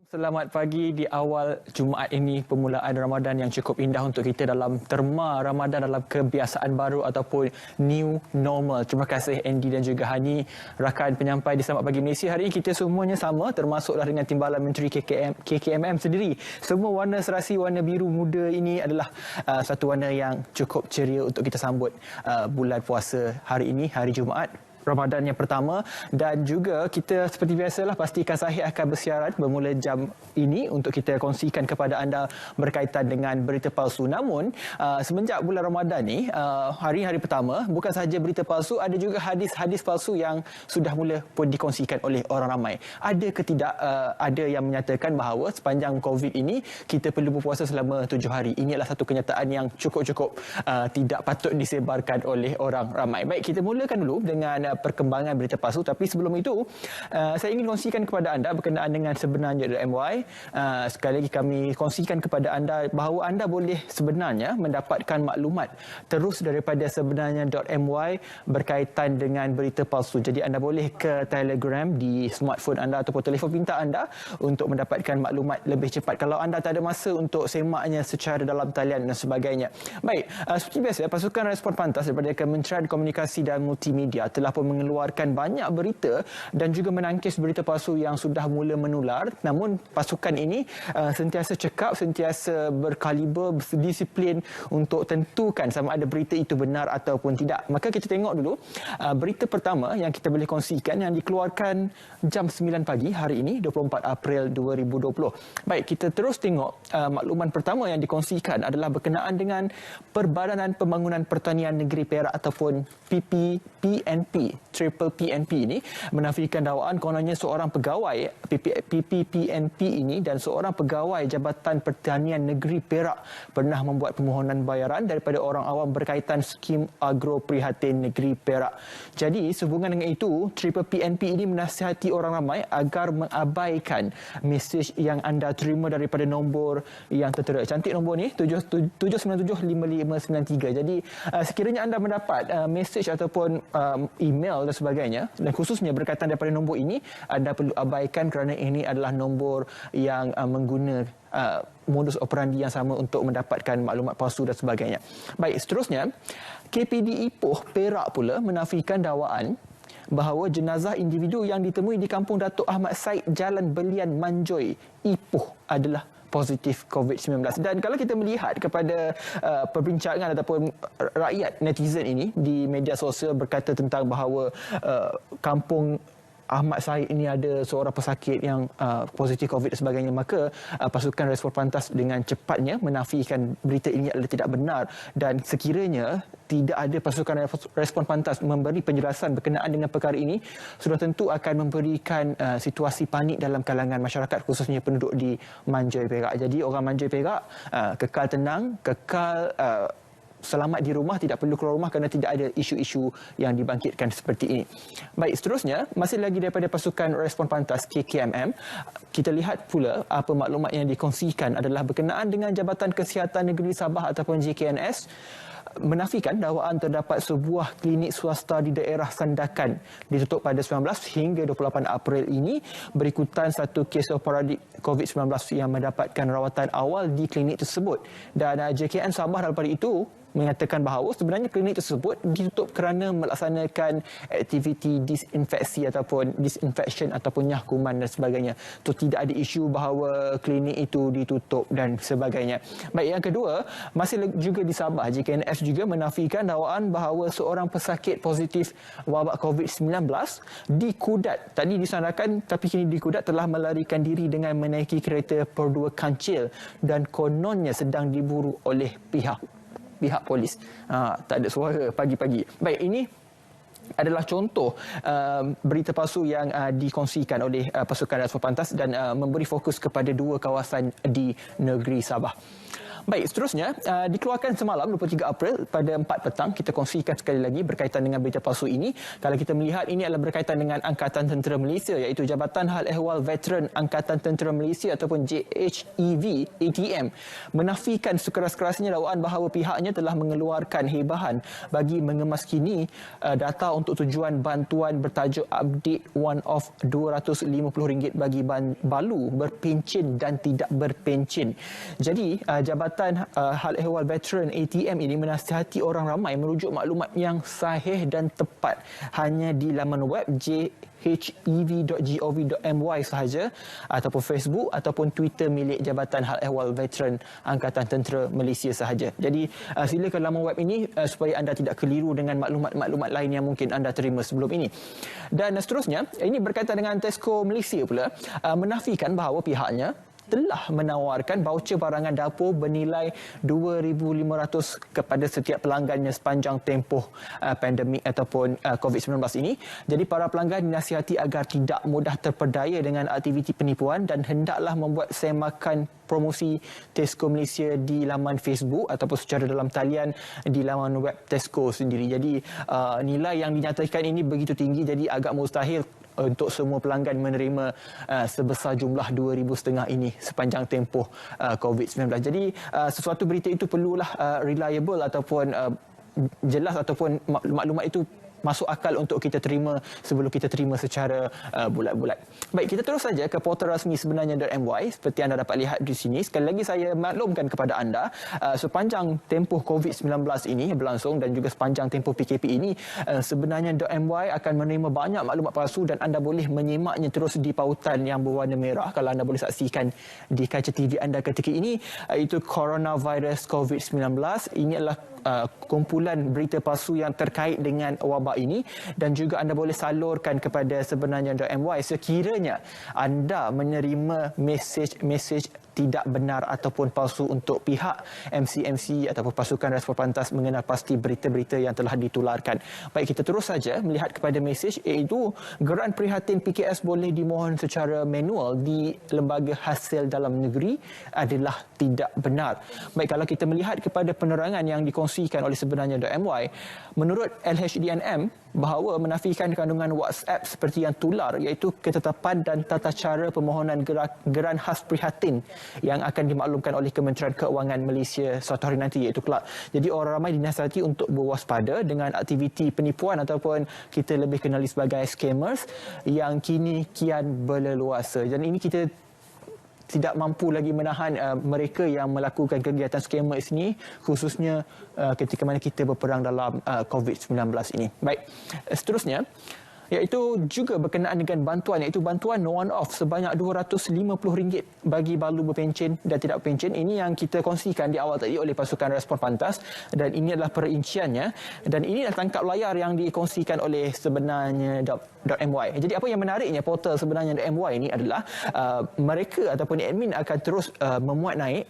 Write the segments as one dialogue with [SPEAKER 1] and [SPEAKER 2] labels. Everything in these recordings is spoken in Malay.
[SPEAKER 1] Selamat pagi di awal Jumaat ini, permulaan Ramadan yang cukup indah untuk kita dalam terma Ramadan dalam kebiasaan baru ataupun new normal. Terima kasih Andy dan juga Hani, rakan penyampai di Selamat Pagi Malaysia. Hari ini kita semuanya sama, termasuklah dengan Timbalan Menteri KKMM sendiri. Semua warna serasi, warna biru muda ini adalah satu warna yang cukup ceria untuk kita sambut bulan puasa hari ini, hari Jumaat Ramadan yang pertama, dan juga kita seperti biasalah pastikan Sahih akan bersiaran bermula jam ini untuk kita kongsikan kepada anda berkaitan dengan berita palsu. Namun semenjak bulan Ramadan ni, hari-hari pertama, bukan sahaja berita palsu, ada juga hadis-hadis palsu yang sudah mula pun dikongsikan oleh orang ramai. Ada ke tidak, ada yang menyatakan bahawa sepanjang COVID ini kita perlu berpuasa selama 7 hari. Ini adalah satu kenyataan yang cukup-cukup tidak patut disebarkan oleh orang ramai. Baik, kita mulakan dulu dengan perkembangan berita palsu, tapi sebelum itu saya ingin kongsikan kepada anda berkenaan dengan sebenarnya.my. Sekali lagi kami kongsikan kepada anda bahawa anda boleh sebenarnya mendapatkan maklumat terus daripada sebenarnya.my berkaitan dengan berita palsu. Jadi anda boleh ke Telegram di smartphone anda ataupun telefon pintar anda untuk mendapatkan maklumat lebih cepat kalau anda tak ada masa untuk semaknya secara dalam talian dan sebagainya. Baik, seperti biasa, pasukan respon pantas daripada Kementerian Komunikasi dan Multimedia telah pun mengeluarkan banyak berita dan juga menangkis berita palsu yang sudah mula menular. Namun pasukan ini sentiasa cekap, sentiasa berkaliber, berdisiplin untuk tentukan sama ada berita itu benar ataupun tidak. Maka kita tengok dulu berita pertama yang kita boleh kongsikan yang dikeluarkan jam 9 pagi hari ini, 24 April 2020. Baik, kita terus tengok makluman pertama yang dikongsikan adalah berkenaan dengan Perbadanan Pembangunan Pertanian Negeri Perak ataupun PNP. Triple PNP ini menafikan dakwaan kononnya seorang pegawai PNP ini dan seorang pegawai Jabatan Pertanian Negeri Perak pernah membuat permohonan bayaran daripada orang awam berkaitan skim agro prihatin Negeri Perak. Jadi sehubungan dengan itu, Triple PNP ini menasihati orang ramai agar mengabaikan mesej yang anda terima daripada nombor yang tertera. Cantik nombor ni, 7975593. Jadi sekiranya anda mendapat mesej ataupun email dan sebagainya, dan khususnya berkaitan daripada nombor ini, anda perlu abaikan kerana ini adalah nombor yang mengguna modus operandi yang sama untuk mendapatkan maklumat palsu dan sebagainya. Baik, seterusnya, KPD Ipoh Perak pula menafikan dakwaan bahawa jenazah individu yang ditemui di Kampung Datuk Ahmad Said, Jalan Belian, Manjoy, Ipoh adalah positif COVID-19. Dan kalau kita melihat kepada perbincangan ataupun rakyat netizen ini di media sosial berkata tentang bahawa Kampung Ahmad Said ini ada seorang pesakit yang positif COVID dan sebagainya, maka pasukan respon pantas dengan cepatnya menafikan berita ini adalah tidak benar, dan sekiranya tidak ada pasukan respon pantas memberi penjelasan berkenaan dengan perkara ini, sudah tentu akan memberikan situasi panik dalam kalangan masyarakat, khususnya penduduk di Manjoy Perak. Jadi orang Manjoy Perak kekal tenang, kekal selamat di rumah, tidak perlu keluar rumah kerana tidak ada isu-isu yang dibangkitkan seperti ini. Baik, seterusnya, masih lagi daripada pasukan respon pantas KKMM, kita lihat pula apa maklumat yang dikongsikan adalah berkenaan dengan Jabatan Kesihatan Negeri Sabah ataupun JKNS menafikan dakwaan terdapat sebuah klinik swasta di daerah Sandakan ditutup pada 19 hingga 28 April ini berikutan satu kes sporadik COVID-19 yang mendapatkan rawatan awal di klinik tersebut. Dan JKN Sabah daripada itu menyatakan bahawa sebenarnya klinik tersebut ditutup kerana melaksanakan aktiviti disinfeksi ataupun disinfection ataupun nyah kuman dan sebagainya. So, tidak ada isu bahawa klinik itu ditutup dan sebagainya. Baik, yang kedua, masih juga di Sabah, JKNS juga menafikan dakwaan bahawa seorang pesakit positif wabak COVID-19 di Kudat, tadi disandarkan tapi kini di Kudat, telah melarikan diri dengan menaiki kereta perdua kancil dan kononnya sedang diburu oleh pihak polis. Tak ada suara pagi-pagi. Baik, ini adalah contoh berita palsu yang dikongsikan oleh pasukan respon pantas dan memberi fokus kepada dua kawasan di negeri Sabah. Baik, seterusnya dikeluarkan semalam 23 April pada 4 petang. Kita kongsikan sekali lagi berkaitan dengan berita palsu ini. Kalau kita melihat ini adalah berkaitan dengan Angkatan Tentera Malaysia, iaitu Jabatan Hal Ehwal Veteran Angkatan Tentera Malaysia ataupun JHEV ATM menafikan sekeras-kerasnya dakwaan bahawa pihaknya telah mengeluarkan hebahan bagi mengemaskini data untuk tujuan bantuan bertajuk update one off RM250 bagi balu berpencen dan tidak berpencen. Jadi Jabatan Hal Ehwal Veteran ATM ini menasihati orang ramai merujuk maklumat yang sahih dan tepat hanya di laman web hev.gov.my sahaja, ataupun Facebook ataupun Twitter milik Jabatan Hal Ehwal Veteran Angkatan Tentera Malaysia sahaja. Jadi silakan laman web ini supaya anda tidak keliru dengan maklumat-maklumat lain yang mungkin anda terima sebelum ini. Dan seterusnya, ini berkaitan dengan Tesco Malaysia pula menafikan bahawa pihaknya telah menawarkan baucer barangan dapur bernilai RM2,500 kepada setiap pelanggannya sepanjang tempoh pandemik ataupun COVID-19 ini. Jadi para pelanggan dinasihati agar tidak mudah terpedaya dengan aktiviti penipuan dan hendaklah membuat semakan promosi Tesco Malaysia di laman Facebook ataupun secara dalam talian di laman web Tesco sendiri. Jadi nilai yang dinyatakan ini begitu tinggi, jadi agak mustahil untuk semua pelanggan menerima sebesar jumlah RM2,500 ini sepanjang tempoh COVID-19. Jadi sesuatu berita itu perlulah reliable ataupun jelas ataupun maklumat itu masuk akal untuk kita terima sebelum kita terima secara bulat-bulat. Baik, kita terus saja ke portal rasmi sebenarnya.my seperti anda dapat lihat di sini. Sekali lagi saya maklumkan kepada anda, sepanjang tempoh COVID-19 ini berlangsung dan juga sepanjang tempoh PKP ini, sebenarnya.my akan menerima banyak maklumat palsu dan anda boleh menyimaknya terus di pautan yang berwarna merah kalau anda boleh saksikan di kaca TV anda ketika ini, iaitu Coronavirus COVID-19. Ini adalah kumpulan berita palsu yang terkait dengan wabak ini dan juga anda boleh salurkan kepada sebenarnya.my sekiranya anda menerima mesej tidak benar ataupun palsu untuk pihak MC ataupun pasukan respon pantas mengenal pasti berita-berita yang telah ditularkan. Baik, kita terus saja melihat kepada mesej, iaitu geran prihatin PKS boleh dimohon secara manual di Lembaga Hasil Dalam Negeri adalah tidak benar. Baik, kalau kita melihat kepada penerangan yang dikongsikan oleh sebenarnya.my, menurut LHDNM bahawa menafikan kandungan WhatsApp seperti yang tular, iaitu ketetapan dan tata cara permohonan geran khas prihatin yang akan dimaklumkan oleh Kementerian Keuangan Malaysia suatu hari nanti, iaitu kelak. Jadi orang ramai dinasihati untuk berwaspada dengan aktiviti penipuan ataupun kita lebih kenali sebagai scammers yang kini kian berleluasa. Dan ini kita tidak mampu lagi menahan mereka yang melakukan kegiatan scammers ini, khususnya ketika mana kita berperang dalam COVID-19 ini. Baik, seterusnya, iaitu juga berkenaan dengan bantuan, iaitu bantuan one-off sebanyak RM250 bagi balu berpencen dan tidak berpencen. Ini yang kita kongsikan di awal tadi oleh pasukan respon pantas dan ini adalah perinciannya dan ini adalah tangkap layar yang dikongsikan oleh sebenarnya.my. Jadi apa yang menariknya portal sebenarnya.my ini adalah mereka ataupun admin akan terus memuat naik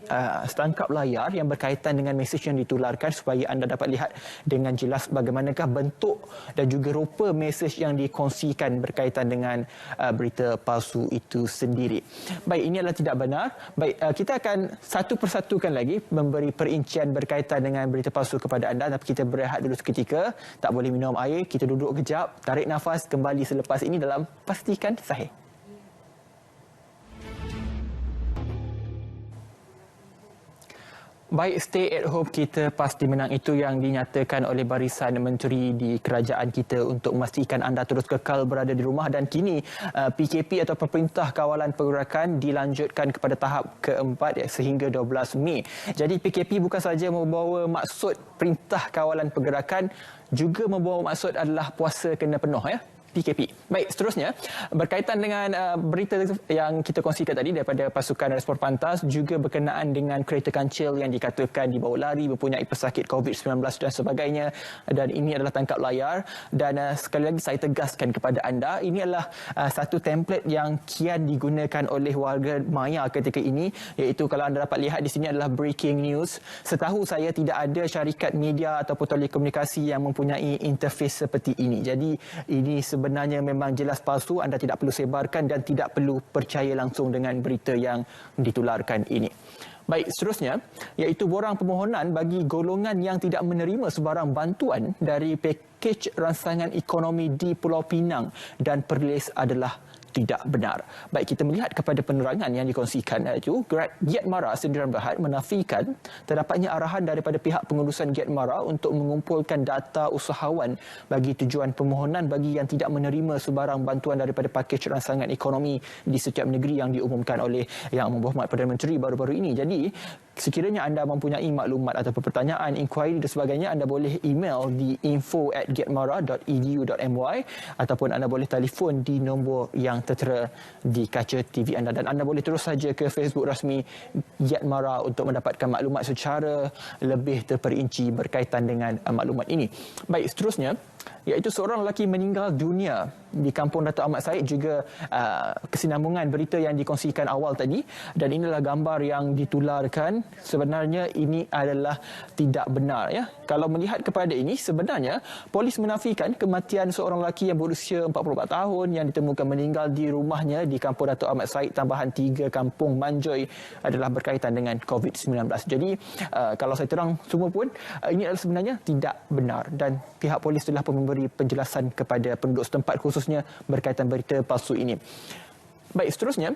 [SPEAKER 1] tangkap layar yang berkaitan dengan mesej yang ditularkan supaya anda dapat lihat dengan jelas bagaimanakah bentuk dan juga rupa mesej yang dikongsikan berkaitan dengan berita palsu itu sendiri. Baik, ini adalah tidak benar. Baik, kita akan satu persatukan lagi memberi perincian berkaitan dengan berita palsu kepada anda, tapi kita berehat dulu seketika. Tak boleh minum air, kita duduk kejap, tarik nafas, kembali selepas ini dalam Pastikan Sahih. Baik, stay at home kita pasti menang, itu yang dinyatakan oleh barisan menteri di kerajaan kita untuk memastikan anda terus kekal berada di rumah. Dan kini PKP atau Perintah Kawalan Pergerakan dilanjutkan kepada tahap keempat sehingga 12 Mei. Jadi PKP bukan saja membawa maksud Perintah Kawalan Pergerakan, juga membawa maksud adalah puasa kena penuh ya. PKP. Baik, seterusnya berkaitan dengan berita yang kita kongsikan tadi daripada pasukan respon pantas, juga berkenaan dengan kereta kancil yang dikatakan dibawa lari, mempunyai pesakit COVID-19 dan sebagainya, dan ini adalah tangkap layar. Dan sekali lagi saya tegaskan kepada anda, ini adalah satu template yang kian digunakan oleh warga maya ketika ini, iaitu kalau anda dapat lihat di sini adalah breaking news. Setahu saya tidak ada syarikat media ataupun telekomunikasi yang mempunyai interface seperti ini. Jadi ini sebenarnya memang jelas palsu, anda tidak perlu sebarkan dan tidak perlu percaya langsung dengan berita yang ditularkan ini. Baik, seterusnya iaitu borang permohonan bagi golongan yang tidak menerima sebarang bantuan dari pakej rancangan ekonomi di Pulau Pinang dan Perlis adalah tidak benar. Baik, kita melihat kepada penerangan yang dikongsikan iaitu Giat Mara Sendirian Berhad menafikan terdapatnya arahan daripada pihak pengurusan Giat Mara untuk mengumpulkan data usahawan bagi tujuan permohonan bagi yang tidak menerima sebarang bantuan daripada pakej rancangan ekonomi di setiap negeri yang diumumkan oleh Yang Berhormat Perdana Menteri baru-baru ini. Jadi, sekiranya anda mempunyai maklumat atau pertanyaan, inquiry dan sebagainya, anda boleh email di info@giatmara.edu.my ataupun anda boleh telefon di nombor yang tertera di kaca TV anda, dan anda boleh terus saja ke Facebook rasmi Giat Mara untuk mendapatkan maklumat secara lebih terperinci berkaitan dengan maklumat ini. Baik, seterusnya iaitu seorang lelaki meninggal dunia di kampung Dato' Ahmad Said, juga kesinambungan berita yang dikongsikan awal tadi, dan inilah gambar yang ditularkan. Sebenarnya ini adalah tidak benar ya. Kalau melihat kepada ini, sebenarnya polis menafikan kematian seorang lelaki yang berusia 44 tahun yang ditemukan meninggal di rumahnya di kampung Dato' Ahmad Said tambahan 3 Kampung Manjoy adalah berkaitan dengan COVID-19. Jadi kalau saya terang semua pun, ini adalah sebenarnya tidak benar, dan pihak polis telah pun memberi penjelasan kepada penduduk setempat khususnya berkaitan berita palsu ini. Baik, seterusnya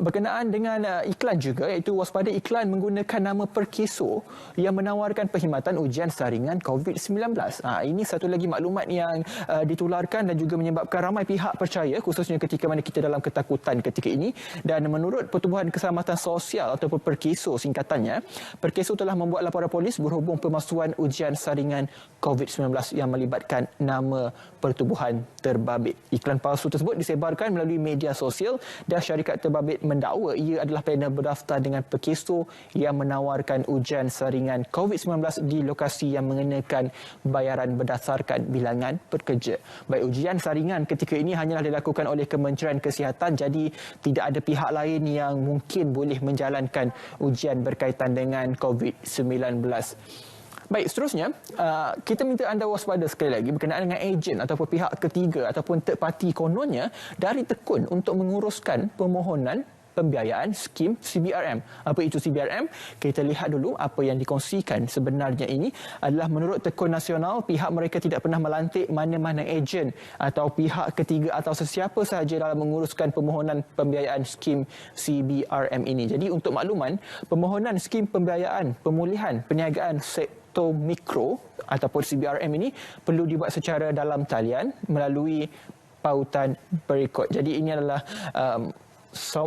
[SPEAKER 1] berkenaan dengan iklan juga, iaitu waspada iklan menggunakan nama Perkeso yang menawarkan perkhidmatan ujian saringan COVID-19. Ini satu lagi maklumat yang ditularkan dan juga menyebabkan ramai pihak percaya, khususnya ketika mana kita dalam ketakutan ketika ini. Dan menurut Pertubuhan Keselamatan Sosial ataupun Perkeso singkatannya, Perkeso telah membuat laporan polis berhubung pemalsuan ujian saringan COVID-19 yang melibatkan nama pertubuhan terbabit. Iklan palsu tersebut disebarkan melalui media sosial dan syarikat terbabit mendakwa ia adalah panel berdaftar dengan Perkeso yang menawarkan ujian saringan COVID-19 di lokasi yang mengenakan bayaran berdasarkan bilangan pekerja. Baik, ujian saringan ketika ini hanyalah dilakukan oleh Kementerian Kesihatan, jadi tidak ada pihak lain yang mungkin boleh menjalankan ujian berkaitan dengan COVID-19. Baik, seterusnya kita minta anda waspada sekali lagi berkenaan dengan ejen ataupun pihak ketiga ataupun third party kononnya dari Tekun untuk menguruskan permohonan pembiayaan skim CBRM. Apa itu CBRM? Kita lihat dulu apa yang dikongsikan. Sebenarnya ini adalah menurut Tekun Nasional, pihak mereka tidak pernah melantik mana-mana ejen atau pihak ketiga atau sesiapa sahaja dalam menguruskan permohonan pembiayaan skim CBRM ini. Jadi untuk makluman, permohonan skim pembiayaan pemulihan perniagaan sektor mikro ataupun CBRM ini perlu dibuat secara dalam talian melalui pautan berikut. Jadi ini adalah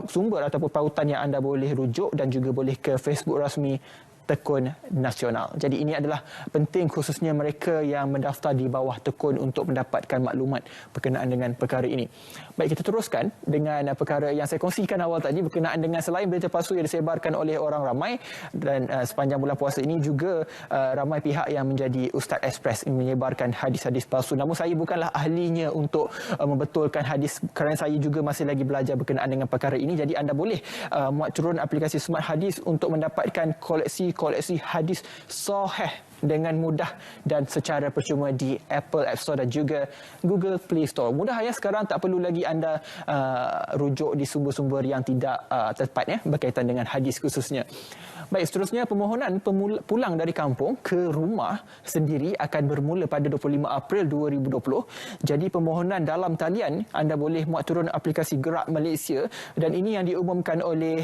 [SPEAKER 1] sumber ataupun pautan yang anda boleh rujuk dan juga boleh ke Facebook rasmi Tekun Nasional. Jadi ini adalah penting khususnya mereka yang mendaftar di bawah Tekun untuk mendapatkan maklumat berkenaan dengan perkara ini. Baik, kita teruskan dengan perkara yang saya kongsikan awal tadi berkenaan dengan selain berita palsu yang disebarkan oleh orang ramai, dan sepanjang bulan puasa ini juga ramai pihak yang menjadi Ustaz Express menyebarkan hadis-hadis palsu. Namun saya bukanlah ahlinya untuk membetulkan hadis kerana saya juga masih lagi belajar berkenaan dengan perkara ini. Jadi anda boleh muat turun aplikasi Smart Hadis untuk mendapatkan koleksi hadis sahih dengan mudah dan secara percuma di Apple App Store dan juga Google Play Store. Mudah ya, sekarang tak perlu lagi anda rujuk di sumber-sumber yang tidak tepat ya berkaitan dengan hadis khususnya. Baik, seterusnya permohonan pulang dari kampung ke rumah sendiri akan bermula pada 25 April 2020. Jadi permohonan dalam talian anda boleh muat turun aplikasi Gerak Malaysia, dan ini yang diumumkan oleh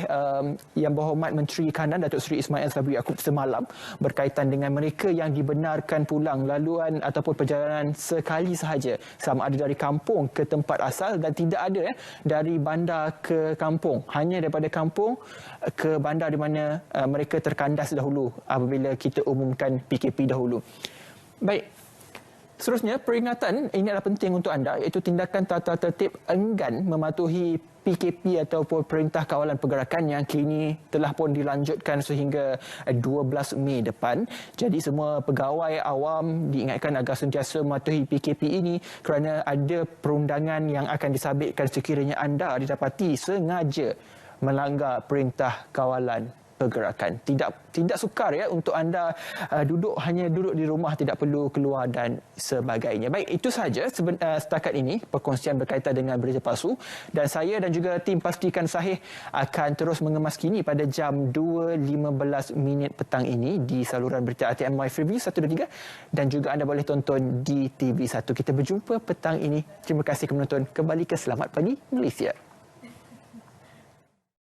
[SPEAKER 1] Yang Berhormat Menteri Kanan Datuk Seri Ismail Sabri Yaakob semalam berkaitan dengan mereka yang dibenarkan pulang laluan ataupun perjalanan sekali sahaja, sama ada dari kampung ke tempat asal dan tidak ada dari bandar ke kampung, hanya daripada kampung ke bandar di mana mereka terkandas dahulu apabila kita umumkan PKP dahulu. Baik, seterusnya peringatan ini adalah penting untuk anda, iaitu tindakan tata tertib enggan mematuhi PKP ataupun Perintah Kawalan Pergerakan yang kini telah pun dilanjutkan sehingga 12 Mei depan. Jadi semua pegawai awam diingatkan agar sentiasa mematuhi PKP ini kerana ada perundangan yang akan disabitkan sekiranya anda didapati sengaja melanggar Perintah Kawalan pergerakan. Tidak sukar ya untuk anda hanya duduk di rumah, tidak perlu keluar dan sebagainya. Baik, itu sahaja setakat ini perkongsian berkaitan dengan berita palsu, dan saya dan juga tim Pastikan Sahih akan terus mengemas kini pada jam 2.15 petang ini di saluran berita RTM Freeview 123, dan juga anda boleh tonton di TV1. Kita berjumpa petang ini. Terima kasih menonton. Kembali ke Selamat Pagi Malaysia.